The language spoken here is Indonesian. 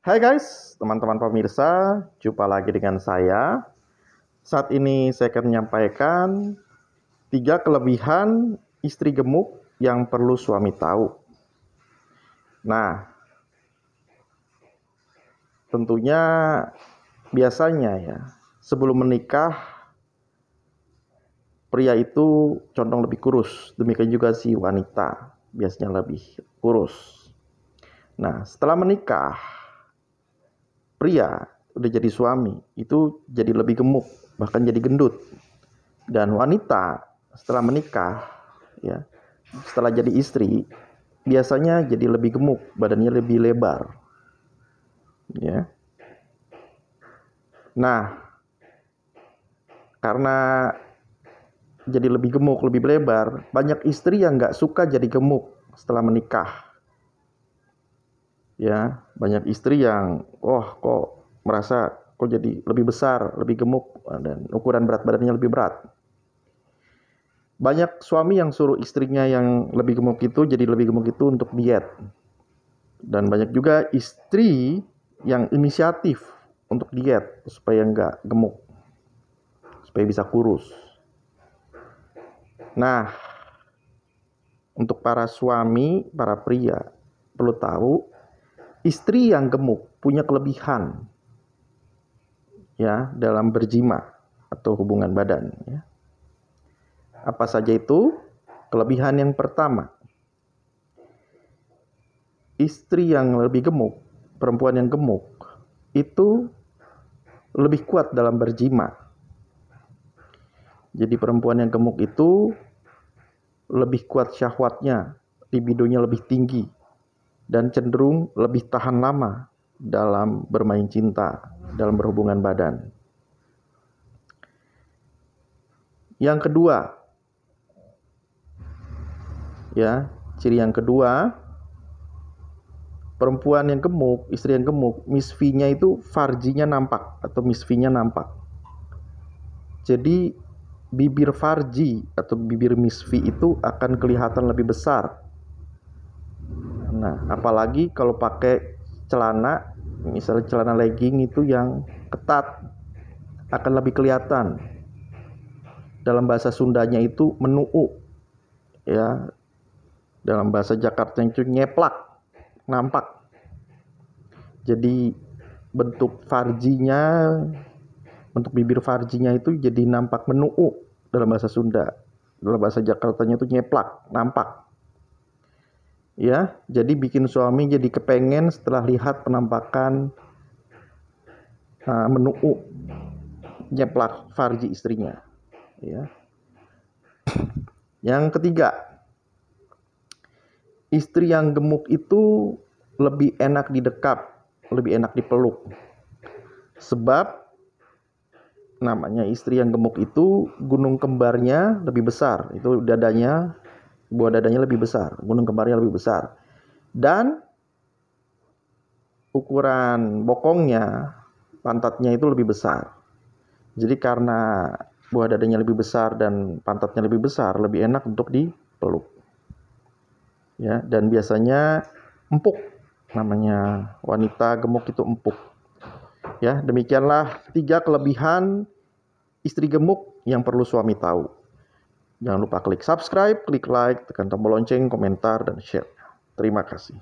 Hai guys, teman-teman pemirsa, jumpa lagi dengan saya. Saat ini saya akan menyampaikan 3 kelebihan istri gemuk yang perlu suami tahu. Nah, tentunya biasanya ya, sebelum menikah pria itu condong lebih kurus, demikian juga si wanita biasanya lebih kurus. Nah, setelah menikah pria udah jadi suami itu jadi lebih gemuk, bahkan jadi gendut. Dan wanita setelah menikah ya, setelah jadi istri biasanya jadi lebih gemuk, badannya lebih lebar ya. Nah, karena jadi lebih gemuk, lebih lebar, banyak istri yang nggak suka jadi gemuk setelah menikah ya. Banyak istri yang kok merasa kok jadi lebih besar, lebih gemuk, dan ukuran berat badannya lebih berat. Banyak suami yang suruh istrinya yang lebih gemuk itu jadi lebih gemuk itu untuk diet. Dan banyak juga istri yang inisiatif untuk diet supaya nggak gemuk, supaya bisa kurus. Nah, untuk para suami, para pria perlu tahu, istri yang gemuk punya kelebihan ya dalam berjima atau hubungan badan ya. Apa saja itu? Kelebihan yang pertama, istri yang lebih gemuk, perempuan yang gemuk itu lebih kuat dalam berjima. Jadi perempuan yang gemuk itu lebih kuat syahwatnya, libidonya lebih tinggi, dan cenderung lebih tahan lama dalam bermain cinta, dalam berhubungan badan. Yang kedua, ya, ciri yang kedua, perempuan yang gemuk, istri yang gemuk, misfinya itu farjinya nampak atau misfinya nampak. Jadi bibir farji atau bibir misfi itu akan kelihatan lebih besar. Nah, apalagi kalau pakai celana, misalnya celana legging itu yang ketat, akan lebih kelihatan. Dalam bahasa Sundanya itu menuu, ya. Dalam bahasa Jakarta itu nyeplak, nampak. Jadi bentuk farjinya, bentuk bibir farjinya itu jadi nampak menuu dalam bahasa Sunda. Dalam bahasa Jakartanya itu nyeplak, nampak. Ya, jadi bikin suami jadi kepengen setelah lihat penampakan menuu, nyeplak farji istrinya. Ya. Yang ketiga, istri yang gemuk itu lebih enak didekap, lebih enak dipeluk. Sebab namanya istri yang gemuk itu gunung kembarnya lebih besar, itu dadanya, buah dadanya lebih besar, gunung kembarnya lebih besar. Dan ukuran bokongnya, pantatnya itu lebih besar. Jadi karena buah dadanya lebih besar dan pantatnya lebih besar, lebih enak untuk dipeluk. Ya, dan biasanya empuk. Namanya wanita gemuk itu empuk. Ya, demikianlah 3 kelebihan istri gemuk yang perlu suami tahu. Jangan lupa klik subscribe, klik like, tekan tombol lonceng, komentar, dan share. Terima kasih.